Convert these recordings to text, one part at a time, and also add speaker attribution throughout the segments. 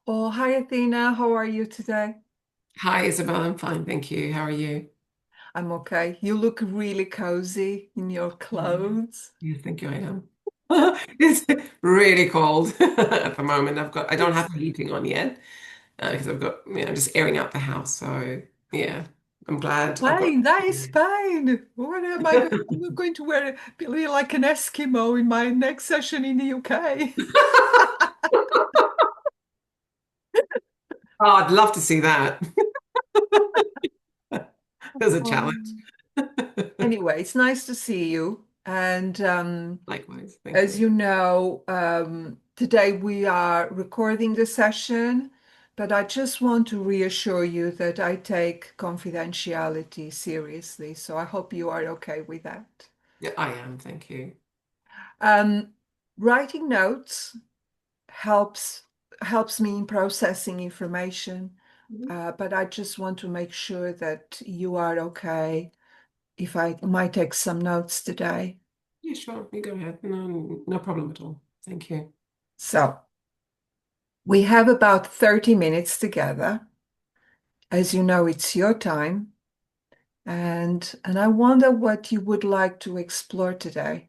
Speaker 1: Oh, hi Athena. How are you today?
Speaker 2: Hi, Isabel. I'm fine, thank you. How are you?
Speaker 1: I'm okay. You look really cozy in your
Speaker 2: Mm.
Speaker 1: clothes.
Speaker 2: You think I am? It's really cold at the moment. I don't have
Speaker 1: It's
Speaker 2: the heating on yet because I've got, just airing out the house. So yeah, I'm glad I've got.
Speaker 1: Spain. That is Spain. What am I going? I'm going to wear be like an Eskimo in my next session in the UK.
Speaker 2: Oh, I'd love to see that. There's a challenge.
Speaker 1: Um, anyway, it's nice to see you. And
Speaker 2: Likewise, thank
Speaker 1: as
Speaker 2: you.
Speaker 1: you know, today we are recording the session, but I just want to reassure you that I take confidentiality seriously. So I hope you are okay with that.
Speaker 2: Yeah, I am. Thank you.
Speaker 1: Um, Writing notes helps helps me in processing information,
Speaker 2: Mhm.
Speaker 1: but I just want to make sure that you are okay if I might take some notes today.
Speaker 2: Yeah, sure. You go ahead. No, no problem at all. Thank you.
Speaker 1: So we have about 30 minutes together. As you know, it's your time, and I wonder what you would like to explore today.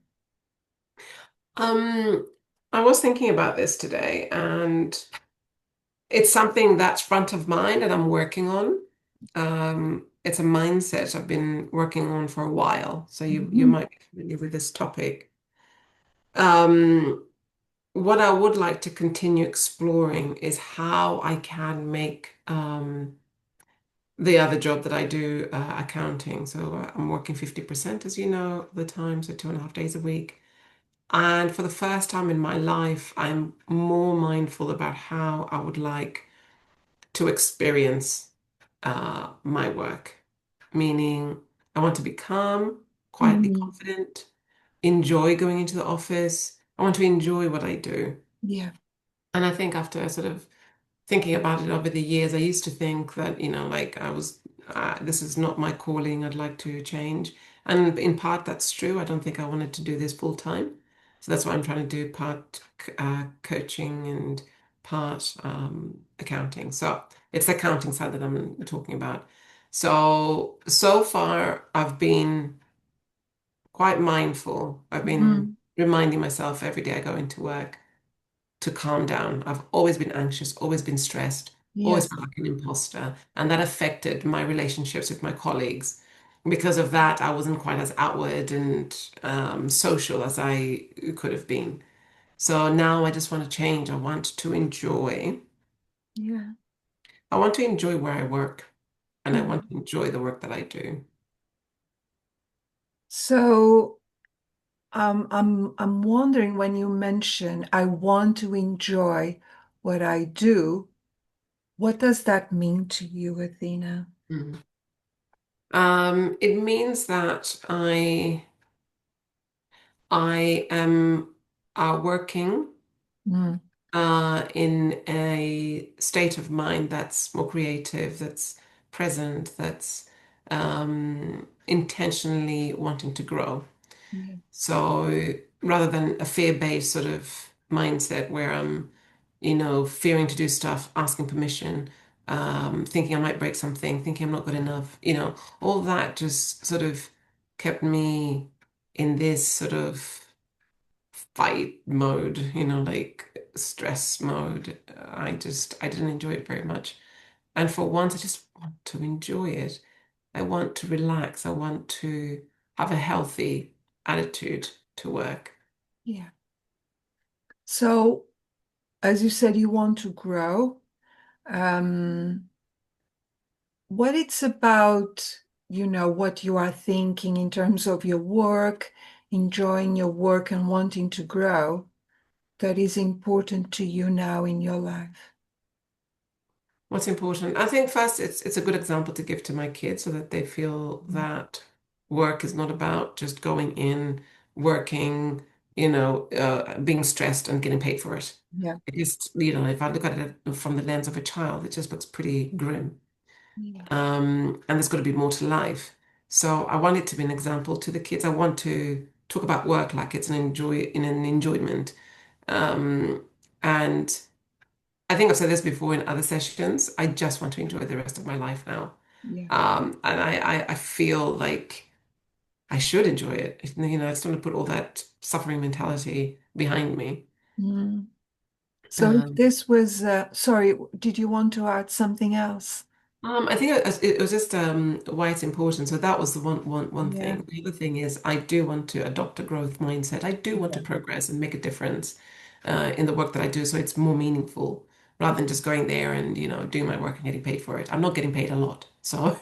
Speaker 2: Um, I was thinking about this today, and it's something that's front of mind and I'm working on. It's a mindset I've been working on for a while, so you
Speaker 1: Mhm.
Speaker 2: might be familiar with this topic. Um, what I would like to continue exploring is how I can make the other job that I do, accounting. So I'm working 50%, as you know, of the time, so 2.5 days a week. And for the first time in my life, I'm more mindful about how I would like to experience my work, meaning I want to be calm, quietly
Speaker 1: Mhm.
Speaker 2: confident, enjoy going into the office. I want to enjoy what I do.
Speaker 1: Yeah.
Speaker 2: And I think after sort of thinking about it over the years, I used to think that, like this is not my calling, I'd like to change. And in part, that's true. I don't think I wanted to do this full time. So that's why I'm trying to do part coaching and part accounting. So it's the accounting side that I'm talking about. So far, I've been quite mindful. I've been
Speaker 1: Mhm.
Speaker 2: reminding myself every day I go into work to calm down. I've always been anxious, always been stressed,
Speaker 1: Yeah.
Speaker 2: always felt like an imposter. And that affected my relationships with my colleagues. Because of that, I wasn't quite as outward and social as I could have been. So now I just want to change.
Speaker 1: Yeah.
Speaker 2: I want to enjoy where I work and I
Speaker 1: Yeah.
Speaker 2: want to enjoy the work that I do.
Speaker 1: So I'm wondering when you mention I want to enjoy what I do, what does that mean to you, Athena?
Speaker 2: Mhm. It means that I am working
Speaker 1: Mm.
Speaker 2: in a state of mind that's more creative, that's present, that's intentionally wanting to grow.
Speaker 1: Yeah.
Speaker 2: So rather than a fear-based sort of mindset where I'm, fearing to do stuff, asking permission, thinking I might break something, thinking I'm not good enough, all that just sort of kept me in this sort of fight mode, like stress mode. I didn't enjoy it very much. And for once, I just want to enjoy it. I want to relax. I want to have a healthy attitude to work.
Speaker 1: Yeah. So, as you said, you want to grow. Um, what it's about, what you are thinking in terms of your work, enjoying your work and wanting to grow, that is important to you now in your life.
Speaker 2: What's important? I think first it's a good example to give to my kids so that they feel that work is not about just going in, working, being stressed and getting paid for it.
Speaker 1: Yeah.
Speaker 2: It just, if I look at it from the lens of a child, it just looks pretty grim.
Speaker 1: Yeah.
Speaker 2: And there's got to be more to life. So I want it to be an example to the kids. I want to talk about work like it's an enjoyment. Um, and I think I've said this before in other sessions. I just want to enjoy the rest of my life now.
Speaker 1: Yeah.
Speaker 2: And I feel like I should enjoy it. I just want to put all that suffering mentality behind me.
Speaker 1: Mm. So if
Speaker 2: Um,
Speaker 1: this was, sorry, did you want to add something else?
Speaker 2: I think it was just why it's important. So that was the one
Speaker 1: Yeah.
Speaker 2: thing. The other thing is I do want to adopt a growth mindset. I do want to
Speaker 1: Yeah.
Speaker 2: progress and make a difference in the work that I do, so it's more meaningful rather than just going there and doing my work and getting paid for it. I'm not getting paid a lot, so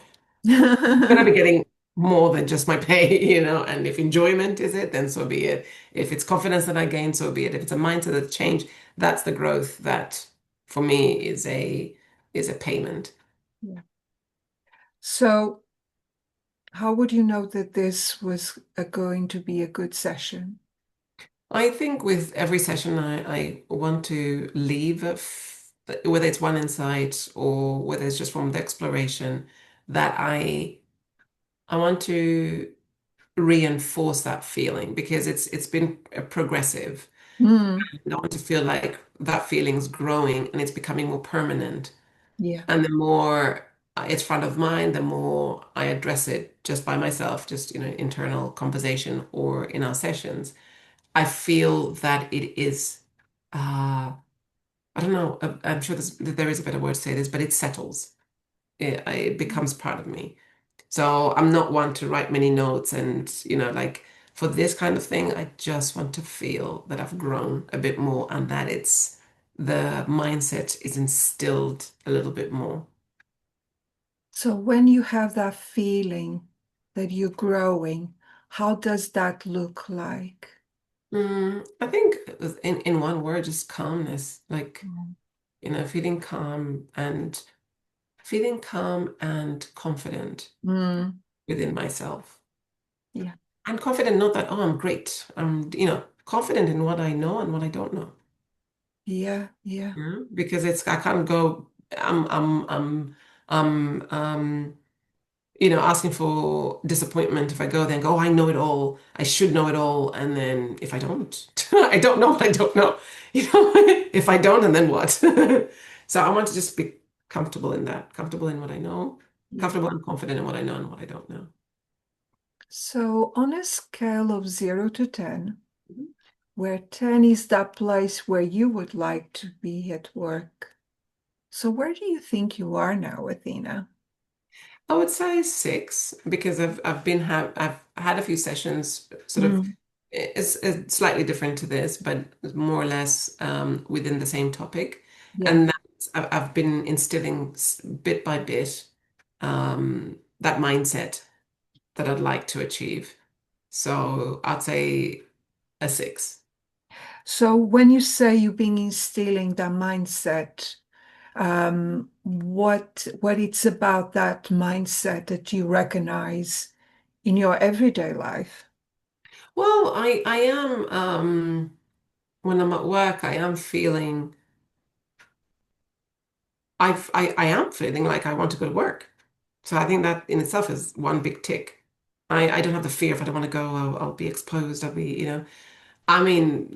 Speaker 2: I'm gonna be getting more than just my pay. And if enjoyment is it, then so be it. If it's confidence that I gain, so be it. If it's a mindset that change, that's the growth that for me is a payment.
Speaker 1: Yeah. So how would you know that this was going to be a good session?
Speaker 2: I think with every session, I want to leave, whether it's one insight or whether it's just from the exploration, that I want to reinforce that feeling because it's been progressive.
Speaker 1: Mm.
Speaker 2: And I want to feel like that feeling's growing and it's becoming more permanent.
Speaker 1: Yeah.
Speaker 2: And the more it's front of mind, the more I address it just by myself, just internal conversation or in our sessions. I feel that it is, I don't know, I'm sure there is a better word to say this, but it settles. It becomes part of me. So I'm not one to write many notes and, like for this kind of thing, I just want to feel that I've grown a bit more and that the mindset is instilled a little bit more.
Speaker 1: So when you have that feeling that you're growing, how does that look like?
Speaker 2: I think in one word, just calmness, like,
Speaker 1: Mm.
Speaker 2: feeling calm and confident
Speaker 1: Mm.
Speaker 2: within myself.
Speaker 1: Yeah.
Speaker 2: And confident, not that, oh, I'm great. I'm, confident in what I know and what I don't know.
Speaker 1: Yeah. Yeah.
Speaker 2: Yeah. Because I can't go, I'm, asking for disappointment if I go there and go, oh, I know it all. I should know it all. And then if I don't, I don't know what I don't know. If I don't, and then what? So I want to just be comfortable in that, comfortable in what I know,
Speaker 1: Yeah.
Speaker 2: comfortable and confident in what I know and what I don't know.
Speaker 1: So on a scale of 0 to 10, where 10 is that place where you would like to be at work. So where do you think you are now, Athena?
Speaker 2: I would say six because I've had a few sessions sort of
Speaker 1: Mm.
Speaker 2: it's slightly different to this, but more or less within the same topic,
Speaker 1: Yeah.
Speaker 2: and that I've been instilling bit by bit that mindset that I'd like to achieve. So I'd say a six.
Speaker 1: So when you say you've been instilling that mindset, what it's about that mindset that you recognize in your everyday life?
Speaker 2: Well, I am when I'm at work, I am feeling. I am feeling like I want to go to work. So I think that in itself is one big tick. I don't have the fear if I don't want to go, I'll be exposed. I'll be. I mean,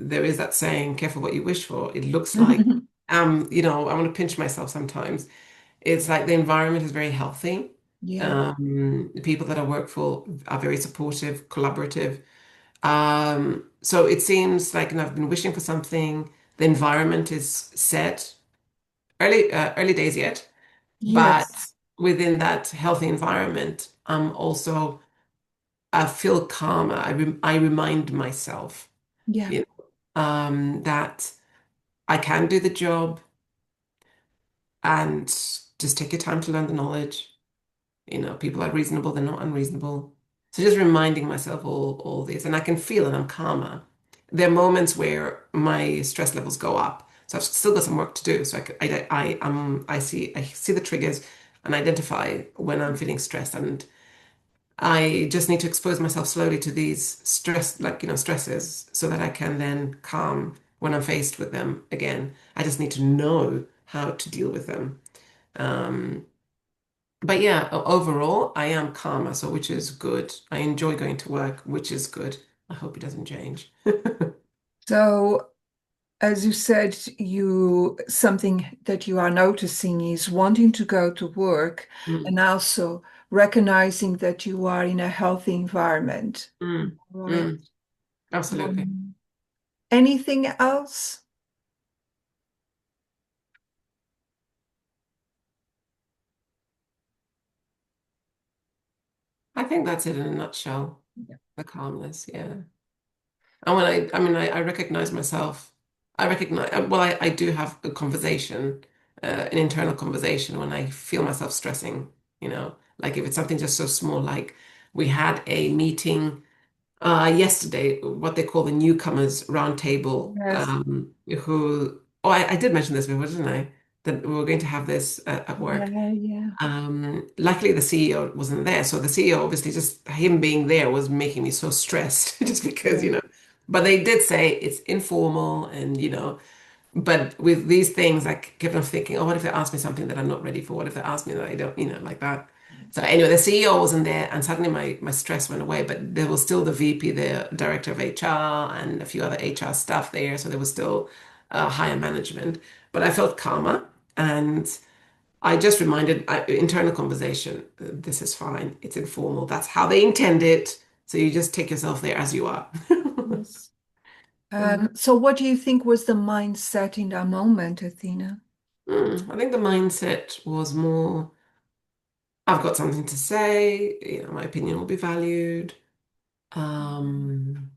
Speaker 2: there is that saying, careful what you wish for. It looks like, I want to pinch myself sometimes. It's like the environment is very healthy.
Speaker 1: Yeah.
Speaker 2: The people that I work for are very supportive, collaborative. So it seems like, I've been wishing for something. The environment is set. Early days yet. But
Speaker 1: Yes.
Speaker 2: within that healthy environment, I feel calmer. I remind myself,
Speaker 1: Yeah.
Speaker 2: you that I can do the job and just take your time to learn the knowledge. People are reasonable, they're not unreasonable. So just reminding myself all this, and I can feel it. I'm calmer. There are moments where my stress levels go up, so I've still got some work to do. So I see the triggers and identify when I'm feeling stressed, and I just need to expose myself slowly to these stresses, so that I can then calm when I'm faced with them again. I just need to know how to deal with them. Um, but yeah, overall, I am calmer, so which is good. I enjoy going to work, which is good. I hope it doesn't change.
Speaker 1: So as you said, you something that you are noticing is wanting to go to work
Speaker 2: Mm,
Speaker 1: and also recognizing that you are in a healthy environment.
Speaker 2: mm,
Speaker 1: Right.
Speaker 2: mm, absolutely.
Speaker 1: Um, Anything else?
Speaker 2: I think that's it in a nutshell,
Speaker 1: Yeah.
Speaker 2: the calmness, yeah. And when I recognize myself, I recognize, well, I do have a conversation, an internal conversation when I feel myself stressing, like if it's something just so small, like we had a meeting yesterday, what they call the newcomers roundtable,
Speaker 1: Yes.
Speaker 2: I did mention this before, didn't I? That we were going to have this at work.
Speaker 1: Yeah, yeah.
Speaker 2: Luckily, the CEO wasn't there. So the CEO, obviously, just him being there was making me so stressed just because,
Speaker 1: Yeah.
Speaker 2: but they did say it's informal and, but with these things, I kept on thinking, oh, what if they ask me something that I'm not ready for? What if they ask me that I don't, like that? So anyway, the CEO wasn't there and suddenly my stress went away, but there was still the VP, the director of HR and a few other HR staff there. So there was still higher management, but I felt calmer and I just reminded internal conversation. This is fine. It's informal. That's how they intend it. So you just take yourself there as you are.
Speaker 1: Yes. So what do you think was the mindset in that moment, Athena?
Speaker 2: I think the mindset was more, I've got something to say, my opinion will be valued. Um,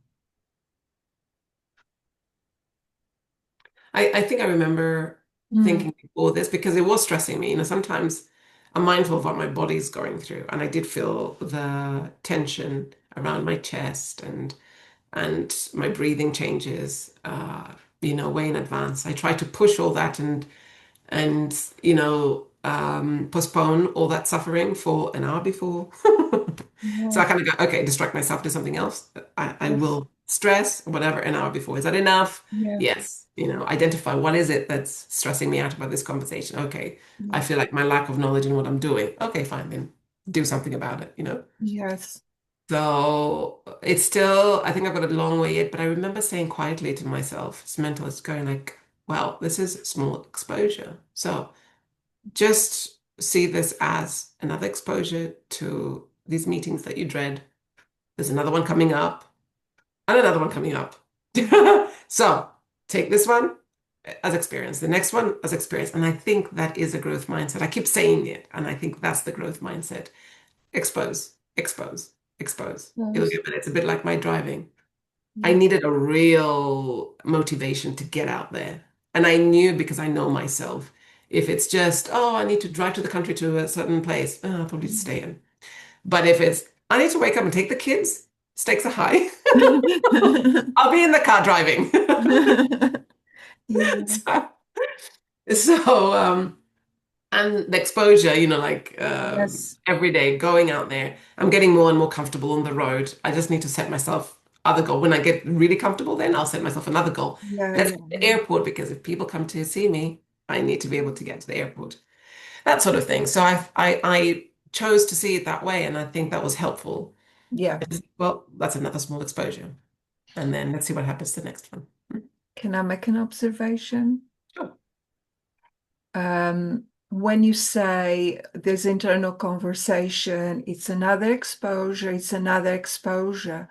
Speaker 2: I think I remember
Speaker 1: Mm,
Speaker 2: thinking before this because it was stressing me. Sometimes I'm mindful of what my body's going through, and I did feel the tension around my chest and my breathing changes, way in advance. I try to push all that and postpone all that suffering for an hour before. So I
Speaker 1: yes,
Speaker 2: kind of go, okay, distract myself, do something else. I
Speaker 1: yes,
Speaker 2: will stress whatever an hour before. Is that enough?
Speaker 1: yes,
Speaker 2: Yes. Identify what is it that's stressing me out about this conversation. Okay, I
Speaker 1: yes,
Speaker 2: feel like my lack of knowledge in what I'm doing. Okay, fine, then do something about it.
Speaker 1: yes.
Speaker 2: So it's still, I think I've got a long way yet, but I remember saying quietly to myself, it's mental, it's going like, well, this is small exposure. So just see this as another exposure to these meetings that you dread. There's another one coming up and another one coming up. So take this one as experience, the next one as experience. And I think that is a growth mindset. I keep saying it, and I think that's the growth mindset. Expose, expose, expose.
Speaker 1: Yes,
Speaker 2: It's a bit like my driving. I
Speaker 1: yes,
Speaker 2: needed a real motivation to get out there. And I knew because I know myself, if it's just, oh, I need to drive to the country to a certain place, I'll probably just stay in. But if it's, I need to wake up and take the kids, stakes are high. I'll be in the car driving.
Speaker 1: yeah,
Speaker 2: So, so, and the exposure, like
Speaker 1: yes,
Speaker 2: every day going out there, I'm getting more and more comfortable on the road. I just need to set myself other goal. When I get really comfortable, then I'll set myself another goal.
Speaker 1: yeah,
Speaker 2: Let's
Speaker 1: yeah,
Speaker 2: go to the
Speaker 1: yeah.
Speaker 2: airport because if people come to see me, I need to be able to get to the airport. That sort of thing. So I chose to see it that way, and I think that was helpful.
Speaker 1: Yeah.
Speaker 2: Well, that's another small exposure, and then let's see what happens to the next one.
Speaker 1: Can I make an observation?
Speaker 2: Sure.
Speaker 1: When you say there's internal conversation, it's another exposure, it's another exposure.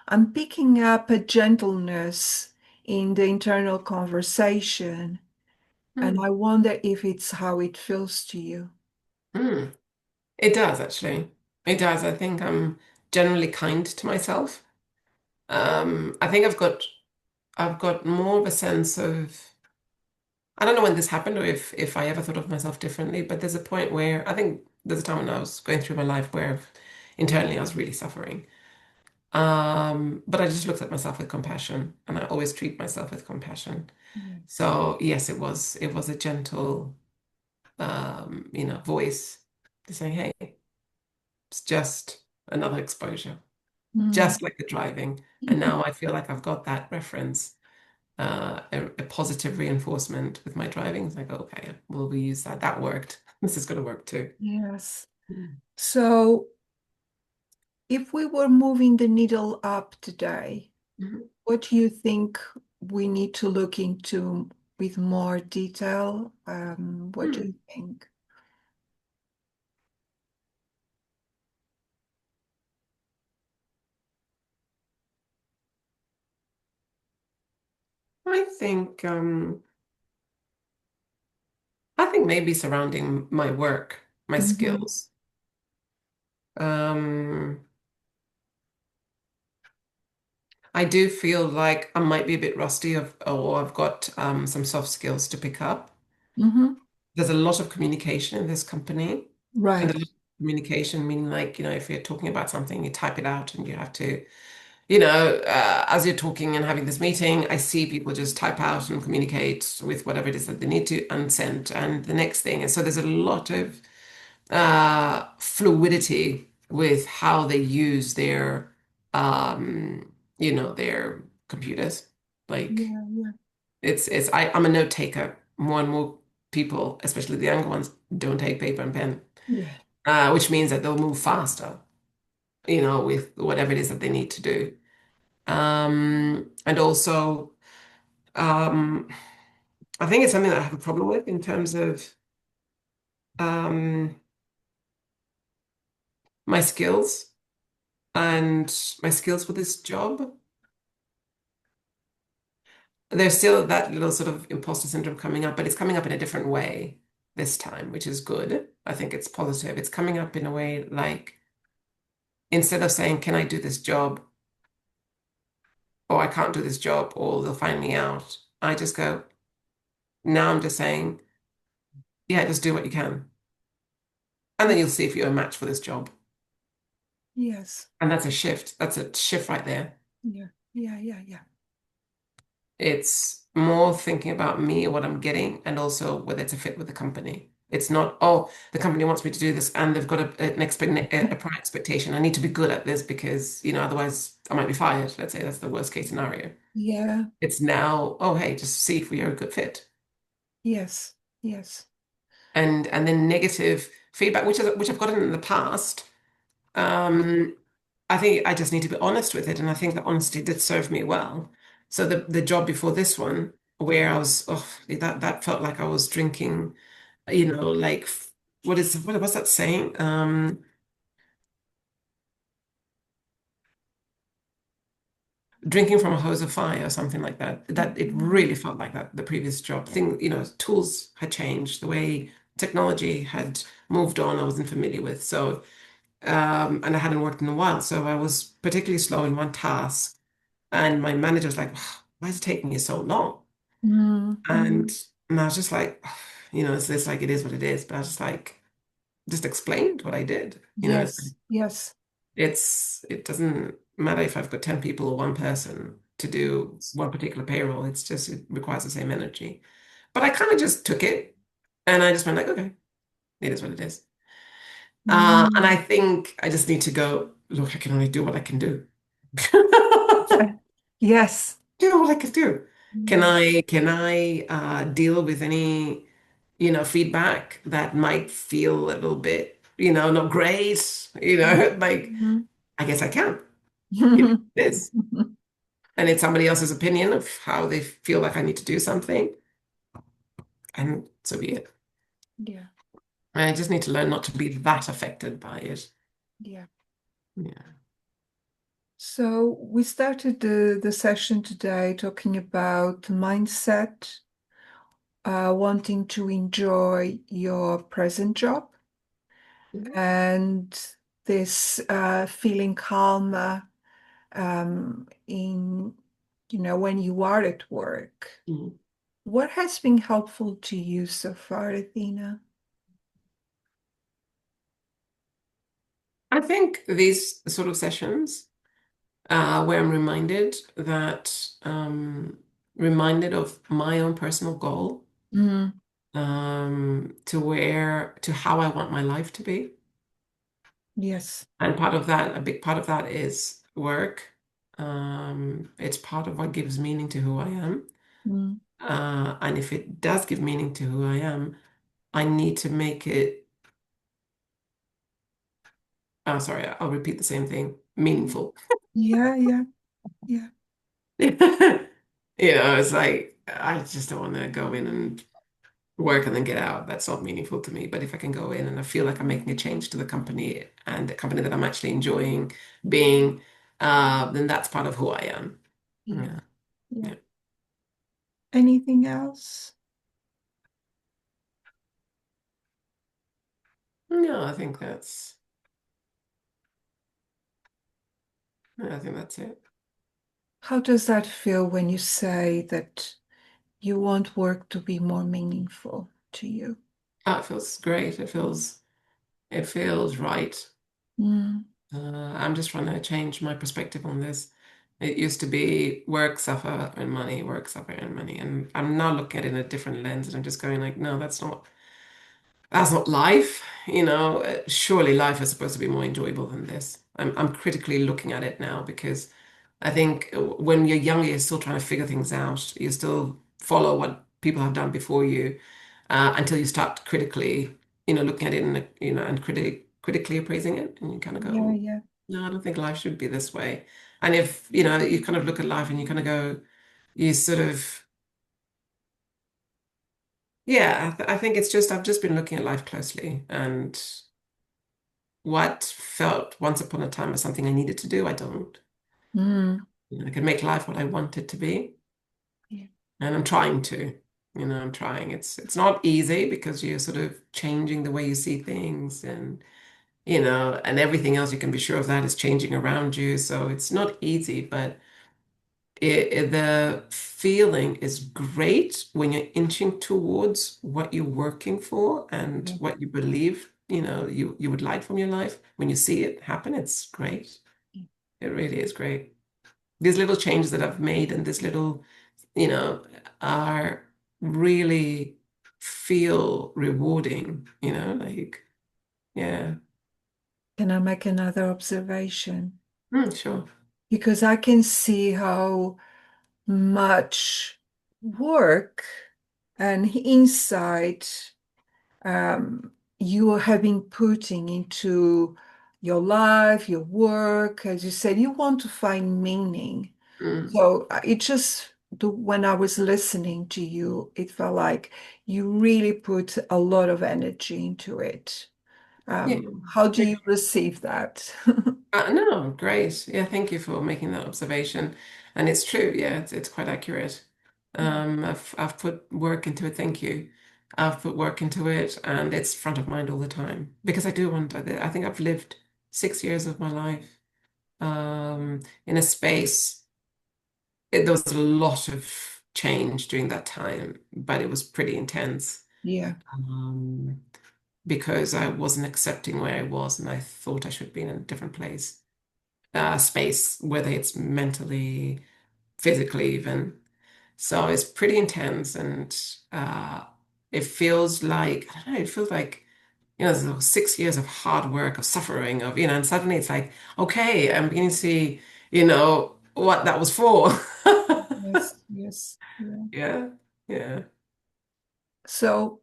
Speaker 1: I'm picking up a gentleness in the internal conversation, and
Speaker 2: Hmm.
Speaker 1: I wonder if it's how it feels to you.
Speaker 2: Hmm. It does actually. It does. I think I'm generally kind to myself. I think I've got more of a sense of I don't know when this happened or if I ever thought of myself differently, but there's a point where I think there's a time when I was going through my life where internally I was really suffering. But I just looked at myself with compassion and I always treat myself with compassion.
Speaker 1: Yes.
Speaker 2: So yes, it was a gentle voice to say, hey, it's just another exposure,
Speaker 1: Mm,
Speaker 2: just like the driving. And now I feel like I've got that reference, a positive reinforcement with my driving. It's like, okay, well, we use that. That worked. This is going to work too.
Speaker 1: yes. So, if we were moving the needle up today,
Speaker 2: Mhm.
Speaker 1: what do you think? we need to look into with more detail? What do
Speaker 2: Hmm.
Speaker 1: you think?
Speaker 2: I think I think maybe surrounding my work, my
Speaker 1: Hmm.
Speaker 2: skills. Um, I do feel like I might be a bit rusty or I've got some soft skills to pick up.
Speaker 1: Hmm.
Speaker 2: There's a lot of communication in this company. And a
Speaker 1: Right.
Speaker 2: lot of communication, meaning like, if you're talking about something, you type it out and you have to, as you're talking and having this meeting, I see people just type out and communicate with whatever it is that they need to and send. And the next thing. And so there's a lot of fluidity with how they use their computers. Like
Speaker 1: Yeah, yeah,
Speaker 2: I'm a note taker. More and more people, especially the younger ones, don't take paper and pen,
Speaker 1: yeah,
Speaker 2: which means that they'll move faster, with whatever it is that they need to do. And also, um, I think it's something that I have a problem with in terms of um, my skills and my skills for this job. There's still that little sort of imposter syndrome coming up, but it's coming up in a different way this time, which is good. I think it's positive. It's coming up in a way like instead of saying, "Can I do this job?" or "I can't do this job," or "they'll find me out," I just go, now I'm just saying, "Yeah, just do what you can." And then you'll see if you're a match for this job.
Speaker 1: yes,
Speaker 2: And that's a shift. That's a shift right there.
Speaker 1: yeah, yeah, yeah, yeah.
Speaker 2: It's more thinking about me and what I'm getting, and also whether it's a fit with the company. It's not, oh, the company wants me to do this, and they've got a prior expectation. I need to be good at this because, otherwise I might be fired. Let's say that's the worst case scenario.
Speaker 1: Yeah,
Speaker 2: It's now, oh, hey, just see if we are a good fit.
Speaker 1: yes, yes.
Speaker 2: And then negative feedback, which I've gotten in the past. Um, I think I just need to be honest with it, and I think that honesty did serve me well. So the job before this one, where I was, oh, that felt like I was drinking, like what's that saying? Drinking from a hose of fire or something like that. That it
Speaker 1: Mm,
Speaker 2: really felt like that. The previous job tools had changed, the way technology had moved on. I wasn't familiar with, so and I hadn't worked in a while, so I was particularly slow in one task. And my manager was like, "Why is it taking you so long?"
Speaker 1: mm,
Speaker 2: And
Speaker 1: mm.
Speaker 2: and I was just like, it's like it is what it is. But I was just like, just explained what I did.
Speaker 1: Yes, yes,
Speaker 2: It doesn't matter if I've got 10 people or one person to do one particular payroll. It's just it requires the same energy. But I kind of just took it and I just went like, okay, it is what it is. And I
Speaker 1: mm.
Speaker 2: think I just need to go, look, I can only do what I can do.
Speaker 1: Yes,
Speaker 2: Do what I can do. Can
Speaker 1: yes.
Speaker 2: I can I deal with any, feedback that might feel a little bit, not great, like
Speaker 1: Mhm.
Speaker 2: I guess I can. It is. And it's somebody else's opinion of how they feel like I need to do something, and so be it.
Speaker 1: Yeah,
Speaker 2: I just need to learn not to be that affected by it.
Speaker 1: yeah.
Speaker 2: Yeah.
Speaker 1: So we started the session today talking about mindset, wanting to enjoy your present job, and this feeling calmer in, when you are at work.
Speaker 2: Mhm.
Speaker 1: What has been helpful to you so far, Athena?
Speaker 2: I think these sort of sessions where I'm reminded of my own personal goal,
Speaker 1: Mm,
Speaker 2: to how I want my life to be.
Speaker 1: yes.
Speaker 2: And a big part of that is work. It's part of what gives meaning to who I am.
Speaker 1: Mm,
Speaker 2: And if it does give meaning to who I am, I need to make it, sorry, I'll repeat the same thing, meaningful.
Speaker 1: yeah, yeah, yeah.
Speaker 2: It's like I just don't want to go in and work and then get out. That's not meaningful to me. But if I can go in and I feel like I'm making a change to the company and the company that I'm actually enjoying being, then that's part of who I am.
Speaker 1: Yeah,
Speaker 2: Yeah.
Speaker 1: yeah.
Speaker 2: Yeah.
Speaker 1: Anything else?
Speaker 2: No, I think that's it.
Speaker 1: How does that feel when you say that you want work to be more meaningful to you?
Speaker 2: Oh, it feels great. It feels right.
Speaker 1: Mm,
Speaker 2: I'm just trying to change my perspective on this. It used to be work, suffer, and money, work, suffer, and money. And I'm now looking at it in a different lens and I'm just going like, no, that's not life. Surely life is supposed to be more enjoyable than this. I'm critically looking at it now because I think when you're younger, you're still trying to figure things out. You still follow what people have done before you until you start critically, looking at it and critically appraising it, and you kind of
Speaker 1: yeah,
Speaker 2: go,
Speaker 1: yeah.
Speaker 2: no, I don't think life should be this way. And if you kind of look at life and you kind of go, you sort of, yeah, I think it's just I've just been looking at life closely and what felt once upon a time as something I needed to do, I don't.
Speaker 1: Mm,
Speaker 2: I can make life what I want it to be,
Speaker 1: yeah,
Speaker 2: and I'm trying to. I'm trying. It's not easy because you're sort of changing the way you see things and everything else you can be sure of that is changing around you. So it's not easy, but the feeling is great when you're inching towards what you're working for and
Speaker 1: yeah,
Speaker 2: what you believe, you would like from your life. When you see it happen, it's great.
Speaker 1: yeah.
Speaker 2: It really is great. These little changes that I've made and this little, you know, are really feel rewarding, like, yeah.
Speaker 1: Can I make another observation?
Speaker 2: Sure.
Speaker 1: Because I can see how much work and insight you have been putting into your life, your work. As you said, you want to find meaning.
Speaker 2: Mm.
Speaker 1: So it just, when I was listening to you, it felt like you really put a lot of energy into it.
Speaker 2: Yeah.
Speaker 1: How do you receive that?
Speaker 2: No, great. Yeah, thank you for making that observation. And it's true. Yeah, it's quite accurate. I've put work into it. Thank you. I've put work into it, and it's front of mind all the time because I do want. I think I've lived 6 years of my life in a space. There was a lot of change during that time, but it was pretty intense
Speaker 1: Yeah,
Speaker 2: um, because I wasn't accepting where I was, and I thought I should be in a different space, whether it's mentally, physically, even. So it's pretty intense, and it feels like I don't know. It feels like there's 6 years of hard work, of suffering, and suddenly it's like, okay, I'm beginning to see, what that was for.
Speaker 1: yes, yes, yeah.
Speaker 2: Yeah, yeah.
Speaker 1: So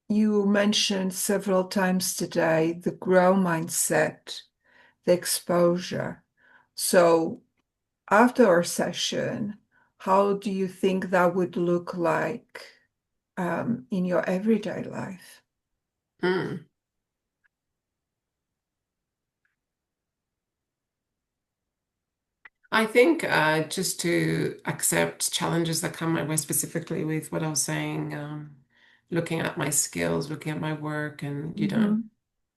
Speaker 1: you mentioned several times today the grow mindset, the exposure. So after our session, how do you think that would look like in your everyday life?
Speaker 2: Mm. I think just to accept challenges that come my way, specifically with what I was saying, looking at my skills, looking at my work, and
Speaker 1: Hmm.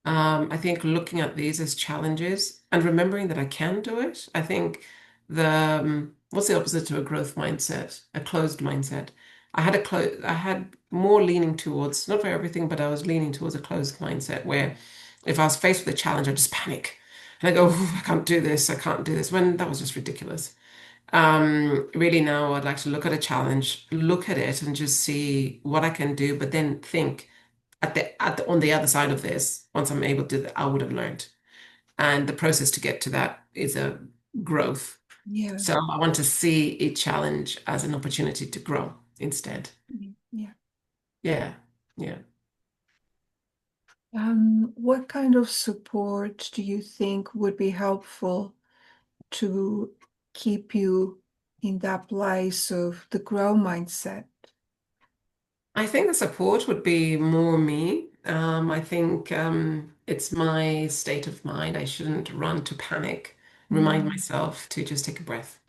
Speaker 2: I think looking at these as challenges and remembering that I can do it. I think what's the opposite to a growth mindset? A closed mindset. I had more leaning towards, not for everything, but I was leaning towards a closed mindset where if I was faced with a challenge, I just panic. And I go, "Ooh, I can't do this, I can't do this," when that was just ridiculous. Really now I'd like to look at a challenge, look at it and just see what I can do, but then think on the other side of this, once I'm able to do that, I would have learned. And the process to get to that is a growth.
Speaker 1: Yeah,
Speaker 2: So I want to see a challenge as an opportunity to grow instead.
Speaker 1: yeah, yeah.
Speaker 2: Yeah. Yeah.
Speaker 1: What kind of support do you think would be helpful to keep you in that place of the grow mindset?
Speaker 2: I think the support would be more me. I think it's my state of mind. I shouldn't run to panic. Remind
Speaker 1: Mm.
Speaker 2: myself to just take a breath,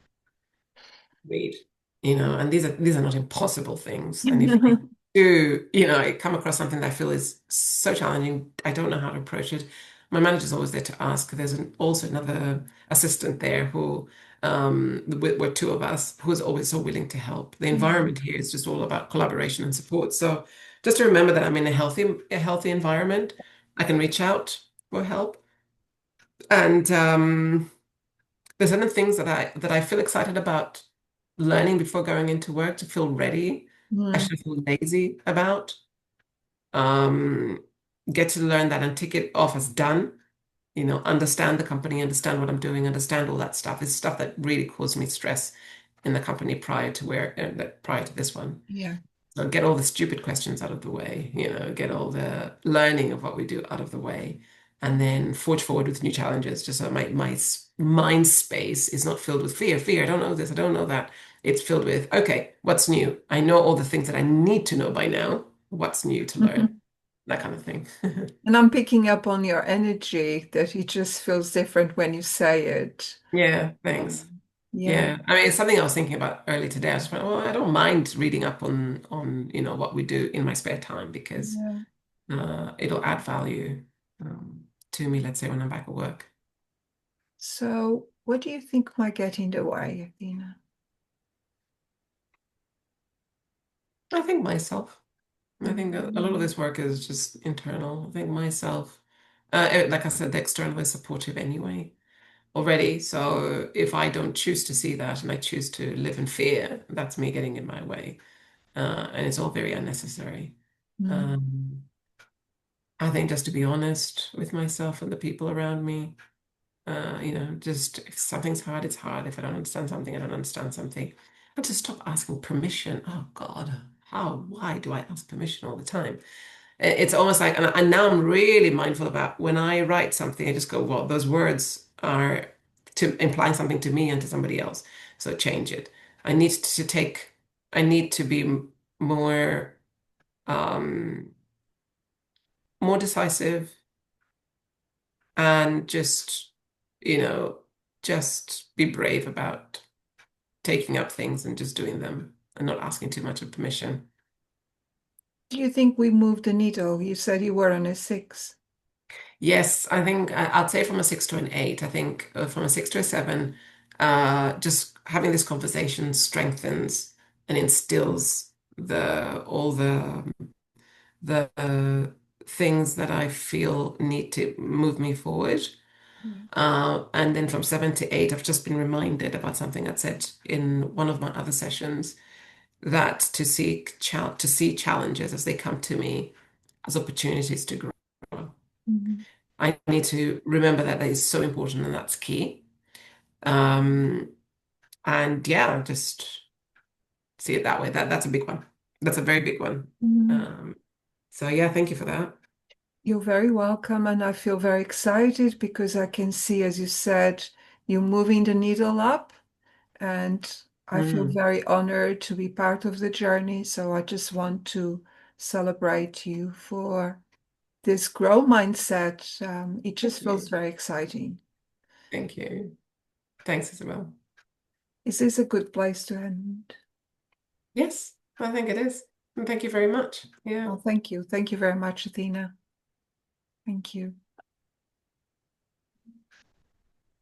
Speaker 2: read, and these are not impossible things. And if I do, I come across something that I feel is so challenging, I don't know how to approach it. My manager's always there to ask. There's also another assistant there who, we're two of us, who's always so willing to help. The
Speaker 1: Mm.
Speaker 2: environment here is just all about collaboration and support. So just to remember that I'm in a healthy environment, I can reach out for help. And there's certain things that I feel excited about learning before going into work to feel ready. I
Speaker 1: Mm.
Speaker 2: should feel lazy about. Um, get to learn that and tick it off as done. Understand the company, understand what I'm doing, understand all that stuff. Is stuff that really caused me stress in the company prior to this one.
Speaker 1: Yeah.
Speaker 2: So get all the stupid questions out of the way, get all the learning of what we do out of the way, and then forge forward with new challenges, just so my mind space is not filled with fear. Fear, I don't know this, I don't know that. It's filled with, okay, what's new? I know all the things that I need to know by now. What's new to learn? That kind of thing.
Speaker 1: And I'm picking up on your energy that it just feels different when you say it.
Speaker 2: Yeah, thanks.
Speaker 1: Um, yeah.
Speaker 2: Yeah, I mean, it's something I was thinking about early today. I just went, well, I don't mind reading up on what we do in my spare time because
Speaker 1: Yeah.
Speaker 2: it'll add value to me, let's say, when I'm back at work.
Speaker 1: So, what do you think might get in the way, Athena?
Speaker 2: I think myself. I think a lot of
Speaker 1: Mm.
Speaker 2: this work is just internal. I think myself, like I said, the external is supportive anyway already. So if I don't choose to see that and I choose to live in fear, that's me getting in my way. And it's all very unnecessary.
Speaker 1: Mm.
Speaker 2: Um, I think just to be honest with myself and the people around me, just if something's hard, it's hard. If I don't understand something, I don't understand something. But to stop asking permission. Oh God, why do I ask permission all the time? It's almost like, and now I'm really mindful about when I write something, I just go, well, those words are to implying something to me and to somebody else. So change it. I need to take, I need to be more, um, more decisive and you know, just be brave about taking up things and just doing them and not asking too much of permission.
Speaker 1: Do you think we moved the needle? You said you were on a 6.
Speaker 2: Yes, I think I'd say from a 6 to an 8. I think from a 6 to a 7, just having this conversation strengthens and instills all the things that I feel need to move me forward.
Speaker 1: Yeah.
Speaker 2: And then from 7 to 8, I've just been reminded about something I said in one of my other sessions that to see challenges as they come to me as opportunities to grow.
Speaker 1: Mhm.
Speaker 2: I need to remember that that is so important and that's key. Um, and yeah, just see it that way. That's a big one. That's a very big one.
Speaker 1: Mhm.
Speaker 2: Um, so yeah, thank you for that.
Speaker 1: You're very welcome, and I feel very excited because I can see, as you said, you moving the needle up, and I feel
Speaker 2: Mm,
Speaker 1: very honored to be part of the journey. So I just want to celebrate you for this grow mindset. It
Speaker 2: thank
Speaker 1: just feels
Speaker 2: you.
Speaker 1: very exciting.
Speaker 2: Thank you. Thanks, Isabel.
Speaker 1: Is this a good place to end?
Speaker 2: Yes, I think it is. And thank you very much. Yeah.
Speaker 1: Oh, thank you. Thank you very much, Athena. Thank you.